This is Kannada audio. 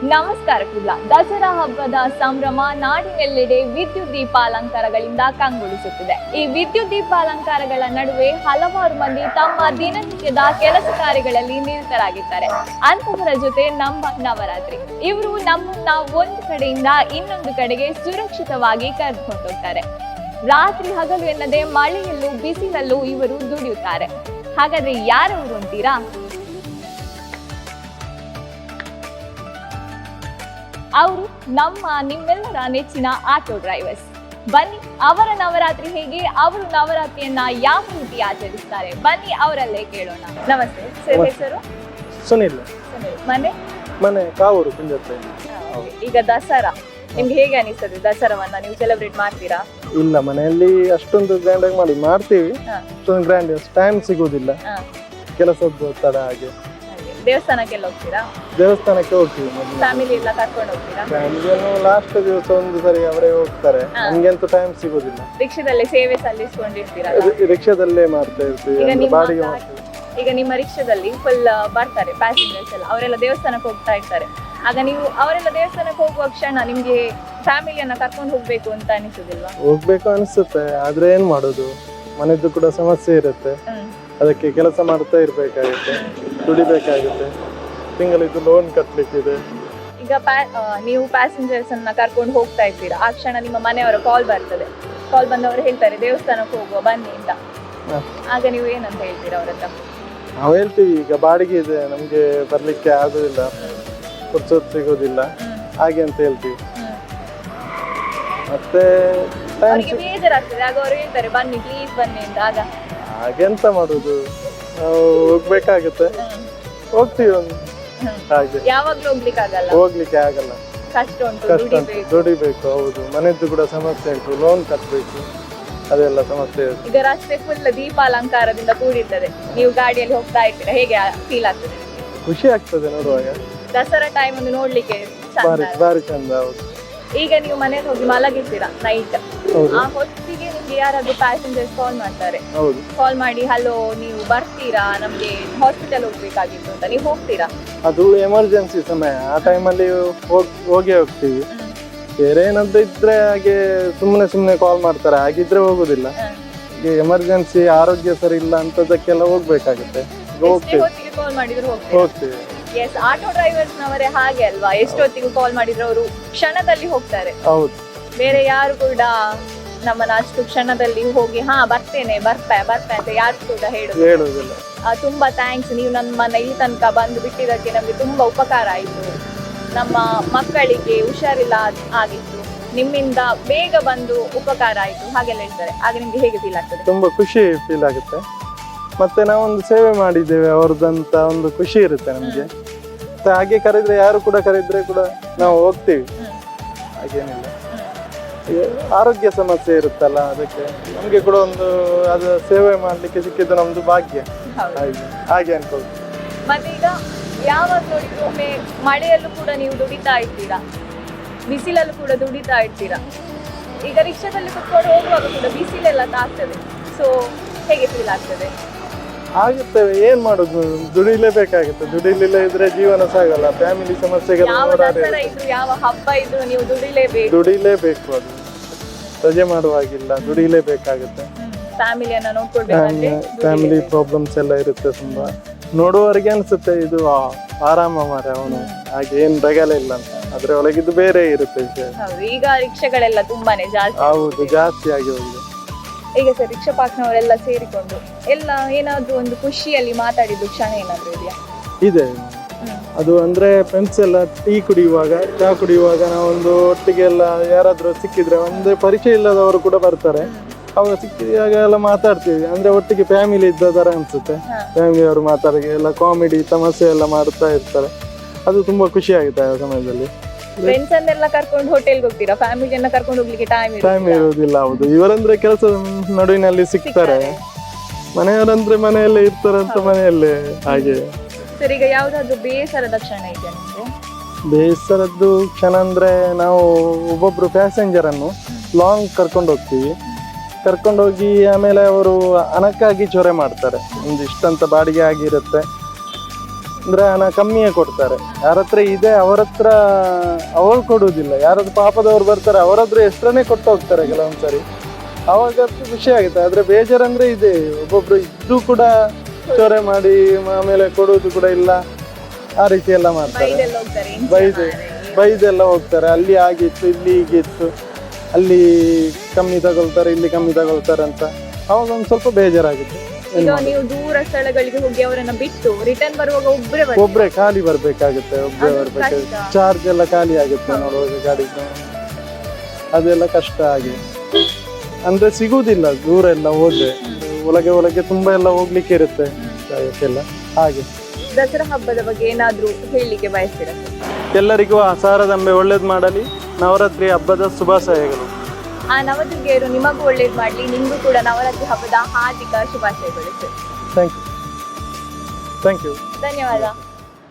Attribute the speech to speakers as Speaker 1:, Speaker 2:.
Speaker 1: ನಮಸ್ಕಾರ ಕುಲ್ಲ. ದಸರಾ ಹಬ್ಬದ ಸಂಭ್ರಮ ನಾಡಿನೆಲ್ಲೆಡೆ ವಿದ್ಯುತ್ ದೀಪಾಲಂಕಾರಗಳಿಂದ ಕಂಗೊಳಿಸುತ್ತಿದೆ. ಈ ವಿದ್ಯುತ್ ದೀಪಾಲಂಕಾರಗಳ ನಡುವೆ ಹಲವಾರು ಮಂದಿ ತಮ್ಮ ದಿನನಿತ್ಯದ ಕೆಲಸ ಕಾರ್ಯಗಳಲ್ಲಿ ನಿರತರಾಗಿದ್ದಾರೆ. ಅಂತಹವರ ಜೊತೆ ನಮ್ಮ ನವರಾತ್ರಿ. ಇವರು ನಮ್ಮನ್ನ ಒಂದು ಕಡೆಯಿಂದ ಇನ್ನೊಂದು ಕಡೆಗೆ ಸುರಕ್ಷಿತವಾಗಿ ಕರೆದುಕೊಂಡು ಹೋಗ್ತಾರೆ. ರಾತ್ರಿ ಹಗಲು ಎನ್ನದೆ ಮಳೆಯಲ್ಲೂ ಬಿಸಿಲಲ್ಲೂ ಇವರು ದುಡಿಯುತ್ತಾರೆ. ಹಾಗಾದ್ರೆ ಯಾರವರು ಅಂತೀರಾ? ಅವರು ನಿಮ್ಮೆಲ್ಲರ ನೆಚ್ಚಿನ ಆಟೋ ಡ್ರೈವರ್ಸ್. ಬನ್ನಿ ಅವರ ನವರಾತ್ರಿ ಹೇಗೆ, ಅವರು ನವರಾತ್ರಿಯನ್ನ ಯಾವ ರೀತಿ ಆಚರಿಸ್ತಾರೆ, ಬನ್ನಿ ಅವರಲ್ಲೇ ಕೇಳೋಣ. ನಮಸ್ತೆ ಸರ್, ಹೆಸರು?
Speaker 2: ಸುನಿಲ್.
Speaker 1: ಮನೆ
Speaker 2: ಕಾವೂರು ಕುಂಜತ್ತೆ.
Speaker 1: ಈಗ ದಸರಾ ನಿಮ್ಗೆ ಹೇಗೆ ಅನಿಸ್ತದೆ? ದಸರಾವನ್ನ ನೀವು ಸೆಲೆಬ್ರೇಟ್ ಮಾಡ್ತೀರಾ?
Speaker 2: ಇಲ್ಲ, ಮನೆಯಲ್ಲಿ ಅಷ್ಟೊಂದು ಗ್ರ್ಯಾಂಡ್ ಆಗಿ ಮಾಡ್ತೀವಿ. ಅಷ್ಟೊಂದು ಗ್ರ್ಯಾಂಡ್ ಟೈಮ್ ಸಿಗುದಿಲ್ಲ, ಕೆಲಸದ್ದು ಒತ್ತಡ. ಹಾಗೆ
Speaker 1: ದೇವಸ್ಥಾನಕ್ಕೆಲ್ಲ ಹೋಗ್ತೀರಾ?
Speaker 2: ದೇವಸ್ಥಾನಕ್ಕೆ ಹೋಗ್ತೀವಿ.
Speaker 1: ಫ್ಯಾಮಿಲಿ ಎಲ್ಲ ಕರ್ಕೊಂಡು ಹೋಗ್ತೀರಾ?
Speaker 2: ಫ್ಯಾಮಿಲಿಯನ್ನು ಲಾಸ್ಟ್ ದಿವಸ ಒಂದು ಸರಿ ಅವರೇ ಹೋಗ್ತಾರೆ, ನಮ್ಗಂತೂ ಟೈಮ್ ಸಿಗುದಿಲ್ಲ.
Speaker 1: ರಿಕ್ಷಾದಲ್ಲೇ ಸೇವೆ ಸಲ್ಲಿಸ್ಕೊಂಡಿರ್ತೀರಾ?
Speaker 2: ರಿಕ್ಷಾದಲ್ಲೇ ಮಾಡ್ತಾ ಇರ್ತೀವಿ, ಬಾಡಿಗೆ ಮಾಡ್ತೀವಿ.
Speaker 1: ಈಗ ನಿಮ್ಮ ರಿಕ್ಷಾದಲ್ಲಿ ಫುಲ್ ಬರ್ತಾರೆ ಪ್ಯಾಸೆಂಜರ್ಸ್ ಎಲ್ಲ, ಅವರೆಲ್ಲ ದೇವಸ್ಥಾನಕ್ಕೆ ಹೋಗ್ತಾ ಇರ್ತಾರೆ. ಆಗ ನೀವು ಅವರೆಲ್ಲ ದೇವಸ್ಥಾನಕ್ಕೆ ಹೋಗುವ ಕ್ಷಣ ನಿಮ್ಗೆ ಫ್ಯಾಮಿಲಿಯನ್ನ ಕರ್ಕೊಂಡು ಹೋಗ್ಬೇಕು ಅಂತ ಅನಿಸುದಿಲ್ವಾ?
Speaker 2: ಹೋಗ್ಬೇಕು ಅನಿಸುತ್ತೆ, ಆದ್ರೆ ಏನ್ ಮಾಡೋದು, ಮನೆದ್ದು ಕೂಡ ಸಮಸ್ಯೆ ಇರುತ್ತೆ. ಅದಕ್ಕೆ ಕೆಲಸ ಮಾಡ್ತಾ ಇರ್ಬೇಕಾಗುತ್ತೆ, ದುಡಿಬೇಕಾಗುತ್ತೆ. ತಿಂಗಳಿದ್ದು ಲೋನ್ ಕಟ್ಲಿಕ್ಕಿದೆ.
Speaker 1: ಈಗ ನೀವು ಪ್ಯಾಸೆಂಜರ್ಸ್ ಅನ್ನ ಕರ್ಕೊಂಡು ಹೋಗ್ತಾ ಇರ್ತೀರಾ, ಆ ಕ್ಷಣ ನಿಮ್ಮ ಮನೆಯವರ ಕಾಲ್ ಬರ್ತದೆ. ಕಾಲ್ ಬಂದವರು ಹೇಳ್ತಾರೆ ದೇವಸ್ಥಾನಕ್ಕೆ ಹೋಗುವ ಬನ್ನಿ ಅಂತ. ಆಗ ನೀವು ಏನಂತ ಹೇಳ್ತೀರಾ ಅವ್ರ ಹತ್ರ?
Speaker 2: ನಾವು ಹೇಳ್ತೀವಿ, ಈಗ ಬಾಡಿಗೆ ಇದೆ, ನಮ್ಗೆ ಬರ್ಲಿಕ್ಕೆ ಆಗುದಿಲ್ಲ, ಪುರ್ಸೊತ್ತು ಸಿಗೋದಿಲ್ಲ, ಹಾಗೆ ಅಂತ ಹೇಳ್ತೀವಿ. ಮತ್ತೆ
Speaker 1: ಬೇಜಾರಾಗ್ತದೆ, ಆಗ ಅವ್ರು ಹೇಳ್ತಾರೆ ಬನ್ನಿ ಪ್ಲೀಸ್ ಬನ್ನಿ ಅಂತ. ಆಗ
Speaker 2: ಹಾಗೆಂತ ಮಾಡುದು, ನಾವು ಹೋಗ್ಬೇಕಾಗುತ್ತೆ, ಹೋಗ್ತೀವಿ. ಹಾಗೆ
Speaker 1: ಯಾವಾಗ್ಲೂ
Speaker 2: ಹೋಗ್ಲಿಕ್ಕೆ ಆಗಲ್ಲ,
Speaker 1: ಕಷ್ಟ ಉಂಟು,
Speaker 2: ದುಡಿಬೇಕು. ಹೌದು, ಮನೆದ್ದು ಕೂಡ ಸಮಸ್ಯೆ ಉಂಟು, ಲೋನ್ ಕಟ್ಟಬೇಕು, ಅದೆಲ್ಲ ಸಮಸ್ಯೆ ಇದೆ.
Speaker 1: ಈಗ ರಸ್ತೆ ಫುಲ್ ದೀಪಾಲಂಕಾರದಿಂದ ಕೂಡಿರ್ತದೆ, ನೀವು ಗಾಡಿಯಲ್ಲಿ ಹೋಗ್ತಾ ಇರ್ತೀರಾ, ಹೇಗೆ ಫೀಲ್ ಆಗ್ತದೆ?
Speaker 2: ಖುಷಿ ಆಗ್ತದೆ ನೋಡುವಾಗ.
Speaker 1: ದಸರಾ ಟೈಮ್ ಒಂದು ನೋಡ್ಲಿಕ್ಕೆ
Speaker 2: ಬಾರಿ ಚಂದ. ಹೌದು.
Speaker 1: ಈಗ ನೀವು ಮನೆಗೆ ಹೋಗಿ ಮಲಗಿರ್ತೀರಾ ನೈಟ್, ಆ ಹೊತ್ತಿಗೆ ನಿಮ್ಗೆ ಯಾರಾದ್ರೂ ಪ್ಯಾಸೆಂಜರ್ಸ್ ಕಾಲ್ ಮಾಡ್ತಾರೆ. ಕಾಲ್ ಮಾಡಿ ಹಲೋ ನೀವು ಬರ್ತೀರಾ, ನಮ್ಗೆ ಹಾಸ್ಪಿಟಲ್ ಹೋಗ್ಬೇಕಾಗಿತ್ತು ಅಂತ, ನೀವು ಹೋಗ್ತೀರಾ?
Speaker 2: ಅದು ಎಮರ್ಜೆನ್ಸಿ ಸಮಯ, ಆ ಟೈಮಲ್ಲಿ ಹೋಗೇ ಹೋಗ್ತೀವಿ. ಬೇರೆ ಏನಾದ್ರು ಇದ್ರೆ ಹಾಗೆ ಸುಮ್ಮನೆ ಕಾಲ್ ಮಾಡ್ತಾರೆ, ಹಾಗಿದ್ರೆ ಹೋಗುದಿಲ್ಲ. ಈಗ ಎಮರ್ಜೆನ್ಸಿ, ಆರೋಗ್ಯ ಸರಿ ಇಲ್ಲ ಅಂತದಕ್ಕೆಲ್ಲ ಹೋಗ್ಬೇಕಾಗುತ್ತೆ,
Speaker 1: ಕಾಲ್ ಮಾಡಿದ್ರು
Speaker 2: ಹೋಗ್ತೀವಿ.
Speaker 1: ಎಸ್, ಆಟೋ ಡ್ರೈವರ್ಸ್ ನವರೇ ಹಾಗೆ ಅಲ್ವಾ, ಎಷ್ಟೊತ್ತಿಗೂ ಕಾಲ್ ಮಾಡಿದ್ರು ಅವರು ಕ್ಷಣದಲ್ಲಿ ಹೋಗ್ತಾರೆ.
Speaker 2: ಹೌದು,
Speaker 1: ಬೇರೆ ಯಾರು ಕೂಡ ನಮ್ಮನ್ನ ಅಷ್ಟು ಕ್ಷಣದಲ್ಲಿ ಹೋಗಿ ಬರ್ತೇನೆ ಬರ್ಪೆ ಅಂತ ಯಾರು ಕೂಡ ಹೇಳುದಿಲ್ಲ. ತುಂಬಾ ಥ್ಯಾಂಕ್ಸ್, ನೀವು ನಮ್ಮನ್ನ ಇಲ್ಲಿ ತನಕ ಬಂದು ಬಿಟ್ಟಿದ್ದಕ್ಕೆ ನಮ್ಗೆ ತುಂಬಾ ಉಪಕಾರ ಆಯ್ತು. ನಮ್ಮ ಮಕ್ಕಳಿಗೆ ಹುಷಾರಿಲ್ಲ ಆಗಿತ್ತು, ನಿಮ್ಮಿಂದ ಬೇಗ ಬಂದು ಉಪಕಾರ ಆಯ್ತು, ಹಾಗೆಲ್ಲ ಹೇಳ್ತಾರೆ. ಆಗ ನಿಮ್ಗೆ ಹೇಗೆ ಫೀಲ್ ಆಗ್ತದೆ?
Speaker 2: ತುಂಬಾ ಖುಷಿ ಫೀಲ್ ಆಗುತ್ತೆ. ಮತ್ತೆ ನಾವೊಂದು ಸೇವೆ ಮಾಡಿದ್ದೇವೆ ಅವ್ರದಂತ ಒಂದು ಖುಷಿ ಇರುತ್ತೆ ನಮ್ಗೆ. ಹಾಗೆ ಕರೆದ್ರೆ, ಯಾರು ಕೂಡ ಕರೆದ್ರೆ ಕೂಡ ನಾವು ಹೋಗ್ತೀವಿ, ಹಾಗೇನಿಲ್ಲ. ಆರೋಗ್ಯ ಸಮಸ್ಯೆ ಇರುತ್ತಲ್ಲ, ಅದಕ್ಕೆ ನಮ್ಗೆ ಕೂಡ ಒಂದು ಅದು ಸೇವೆ ಮಾಡ್ಲಿಕ್ಕೆ ಸಿಕ್ಕಿದ್ದು ನಮ್ದು ಭಾಗ್ಯ, ಹಾಗೆ ಅನ್ಕೊಳ್ತೀವಿ.
Speaker 1: ಮತ್ತೆ ಈಗ ಯಾವಾಗ ನೋಡಿದ್ರು ಒಮ್ಮೆ ಮಳೆಯಲ್ಲೂ ಕೂಡ ನೀವು ದುಡಿತಾ ಇರ್ತೀರಾ, ಬಿಸಿಲಲ್ಲೂ ಕೂಡ ದುಡಿತಾ ಇರ್ತೀರಾ. ಈಗ ರಿಕ್ಷಾದಲ್ಲಿ ಕುತ್ಕೊಂಡು ಹೋಗುವಾಗ ಕೂಡ ಬಿಸಿಲೆಲ್ಲ ತಾಗ್ತದೆ, ಸೊ ಹೇಗೆ ಫೀಲ್ ಆಗ್ತದೆ?
Speaker 2: ಆಗುತ್ತೇವೆ, ಏನ್ ಮಾಡುದು, ದುಡಿಲೇಬೇಕಾಗುತ್ತೆ. ದುಡಿಲಿಲ್ಲ ಇದ್ರೆ ಜೀವನ ಸಾಗಲ್ಲ. ಫ್ಯಾಮಿಲಿ ಸಮಸ್ಯೆಗಳು
Speaker 1: ಯಾವ ಹಬ್ಬ ಇದ್ರು ನೀವು
Speaker 2: ದುಡಿಲೇಬೇಕು. ಅದು ರಜೆ ಮಾಡುವಾಗಿಲ್ಲ, ದುಡಿಲೇಬೇಕಾಗುತ್ತೆ.
Speaker 1: ಫ್ಯಾಮಿಲಿಯನ್ನ ನೋಡ್ಕೊಳ್ಬೇಕು,
Speaker 2: ಫ್ಯಾಮಿಲಿ ಪ್ರಾಬ್ಲಮ್ಸ್ ಎಲ್ಲ ಇರುತ್ತೆ ತುಂಬಾ. ನೋಡುವವರಿಗೆ ಅನ್ಸುತ್ತೆ ಇದು ಆರಾಮ ಮಾರ ಅವನು, ಹಾಗೆ ಏನ್ ರಗಲೆ ಇಲ್ಲ ಅಂತ. ಅದ್ರ ಒಳಗಿದ್ದು ಬೇರೆ ಇರುತ್ತೆ ವಿಷಯ.
Speaker 1: ಈಗ ರಿಕ್ಷಾಗಳೆಲ್ಲ ತುಂಬಾನೇ ಜಾಸ್ತಿ.
Speaker 2: ಹೌದು, ಜಾಸ್ತಿ ಆಗಿ ಹೋಗಿದೆ.
Speaker 1: ಈಗ ಸರ್, ರಿಕ್ಷಾ ಪಾರ್ಕ್ನವರೆಲ್ಲ ಸೇರಿಕೊಂಡು ಎಲ್ಲ ಏನಾದ್ರು ಒಂದು ಖುಷಿಯಲ್ಲಿ ಮಾತಾಡಿದ್ದು ಕ್ಷಣ ಏನಾದ್ರು ಇದೆಯಾ?
Speaker 2: ಇದೆ. ಅದು ಅಂದ್ರೆ ಫ್ರೆಂಡ್ಸ್ ಎಲ್ಲ ಟೀ ಕುಡಿಯುವಾಗ, ಚಾ ಕುಡಿಯುವಾಗ ನಾವೊಂದು ಒಟ್ಟಿಗೆ ಎಲ್ಲ ಯಾರಾದ್ರೂ ಸಿಕ್ಕಿದ್ರೆ, ಒಂದು ಪರಿಚಯ ಇಲ್ಲದವರು ಕೂಡ ಬರ್ತಾರೆ, ಅವಾಗ ಸಿಕ್ಕಿದಾಗ ಎಲ್ಲ ಮಾತಾಡ್ತೀವಿ. ಅಂದ್ರೆ ಒಟ್ಟಿಗೆ ಫ್ಯಾಮಿಲಿ ಇದ್ದ ತರ ಅನ್ಸುತ್ತೆ. ಫ್ಯಾಮಿಲಿ ಅವರು ಮಾತಾಡಿ ಎಲ್ಲ ಕಾಮಿಡಿ ತಮಾಷೆ ಎಲ್ಲ ಮಾಡ್ತಾ ಇರ್ತಾರೆ, ಅದು ತುಂಬಾ ಖುಷಿ ಆಗುತ್ತೆ ಆ ಸಮಯದಲ್ಲಿ.
Speaker 1: ಫ್ರೆಂಡ್ಸ್ ಅನ್ನೆಲ್ಲ ಕರ್ಕೊಂಡು ಹೋಟೆಲ್ಗೆ ಹೋಗ್ತೀರಾ? ಫ್ಯಾಮಿಲಿಯನ್ನ ಕರ್ಕೊಂಡು ಹೋಗ್ಲಿಕ್ಕೆ ಟೈಮ್
Speaker 2: ಇರುವುದಿಲ್ಲ. ಹೌದು, ಇವರಂದ್ರೆ ಕೆಲಸದ ನಡುವಿನಲ್ಲಿ ಸಿಗ್ತಾರೆ, ಮನೆಯವರಂದ್ರೆ ಮನೆಯಲ್ಲೇ ಇರ್ತಾರಂತ ಮನೆಯಲ್ಲೇ. ಹಾಗೆ
Speaker 1: ಸರ್, ಈಗ ಯಾವ್ದಾದ್ರು ಬೇಸರದ ಕ್ಷಣ ಇದೆಯಾ ನಿಮ್ಗೆ?
Speaker 2: ಬೇಸರದ್ದು ಕ್ಷಣ ಅಂದ್ರೆ, ನಾವು ಒಬ್ಬೊಬ್ರು ಪ್ಯಾಸೆಂಜರ್ ಅನ್ನು ಲಾಂಗ್ ಕರ್ಕೊಂಡು ಹೋಗ್ತೀವಿ. ಕರ್ಕೊಂಡೋಗಿ ಆಮೇಲೆ ಅವರು ಹಣಕ್ಕಾಗಿ ಚೊರೆ ಮಾಡ್ತಾರೆ. ಒಂದು ಇಷ್ಟಂತ ಬಾಡಿಗೆ ಆಗಿರುತ್ತೆ, ಅಂದ್ರೆ ಹಣ ಕಮ್ಮಿಯೇ ಕೊಡ್ತಾರೆ. ಯಾರ ಹತ್ರ ಇದೆ ಅವ್ರ ಹತ್ರ ಅವ್ರು ಕೊಡುವುದಿಲ್ಲ. ಯಾರಾದ್ರೂ ಪಾಪದವ್ರು ಬರ್ತಾರೆ ಅವ್ರ ಹತ್ರ ಎಷ್ಟರನ್ನೇ ಕೊಟ್ಟು ಹೋಗ್ತಾರೆ ಕೆಲವೊಂದ್ಸರಿ. ಅವಾಗ ಖುಷಿ ಆಗುತ್ತೆ. ಆದ್ರೆ ಬೇಜಾರಂದ್ರೆ ಇದೆ, ಒಬ್ಬೊಬ್ರು ಇದ್ದು ಕೂಡ ಚೊರೆ ಮಾಡಿ ಆಮೇಲೆ ಕೊಡುವುದು ಕೂಡ ಇಲ್ಲ, ಆ ರೀತಿ ಎಲ್ಲ ಮಾಡ್ತಾರೆ.
Speaker 1: ಬೈದೆಲ್ಲ ಹೋಗ್ತಾರೆ, ಹಿಂಸೆ
Speaker 2: ಬೈದು
Speaker 1: ಮಾಡಿ.
Speaker 2: ಬೈದೆಲ್ಲ ಹೋಗ್ತಾರೆ. ಅಲ್ಲಿ ಆಗಿತ್ತು, ಇಲ್ಲಿ ಹೀಗಿತ್ತು, ಅಲ್ಲಿ ಕಮ್ಮಿ ತಗೊಳ್ತಾರೆ, ಇಲ್ಲಿ ಕಮ್ಮಿ ತಗೊಳ್ತಾರೆ ಅಂತ. ಅವಾಗ ಒಂದ್ ಸ್ವಲ್ಪ ಬೇಜಾರಾಗುತ್ತೆ.
Speaker 1: ಈಗ ನೀವು ದೂರ ಸ್ಥಳಗಳಿಗೆ ಹೋಗಿ ಅವರನ್ನ ಬಿಟ್ಟು ರಿಟರ್ನ್ ಬರುವಾಗ ಒಬ್ಬರೇ ಬರ್ತೀರಾ?
Speaker 2: ಒಬ್ರೆ ಖಾಲಿ ಬರ್ಬೇಕಾಗುತ್ತೆ, ಒಬ್ರೆ
Speaker 1: ಅದು
Speaker 2: ಬರ್ಬೇಕಾಗುತ್ತೆ.
Speaker 1: ಕಷ್ಟ.
Speaker 2: ಚಾರ್ಜ್ ಎಲ್ಲ ಖಾಲಿ ಆಗುತ್ತೆ ನೋಡುವಾಗ ಗಾಡಿ, ಅದೆಲ್ಲ ಕಷ್ಟ. ಹಾಗೆ ಅಂದ್ರೆ ಸಿಗುವುದಿಲ್ಲ ದೂರ ಎಲ್ಲ ಹೋದ್ರೆ. ಒಳಗೆ ತುಂಬಾ ಎಲ್ಲ ಹೋಗ್ಲಿಕ್ಕೆ ಇರುತ್ತೆ ಜಾಗಕ್ಕೆಲ್ಲ. ಹಾಗೆ
Speaker 1: ದಸರಾ ಹಬ್ಬದ ಬಗ್ಗೆ ಏನಾದ್ರೂ ಹೇಳಲಿಕ್ಕೆ ಬಯಸ್ತೀರಾ?
Speaker 2: ಎಲ್ಲರಿಗೂ ಆ ಸಾರದಂಬೆ ಒಳ್ಳೇದ್ ಮಾಡಲಿ. ನವರಾತ್ರಿ ಹಬ್ಬದ ಶುಭಾಶಯಗಳು.
Speaker 1: ಆ ನವದುರ್ಗೆಯರು ನಿಮಗೂ ಒಳ್ಳೇದ್ ಮಾಡ್ಲಿ, ನಿಮ್ಗೂ ಕೂಡ ನವರಾತ್ರಿ ಹಬ್ಬದ ಹಾರ್ದಿಕ ಶುಭಾಶಯಗಳು ಸರ್.
Speaker 2: Thank you.
Speaker 1: ಧನ್ಯವಾದ.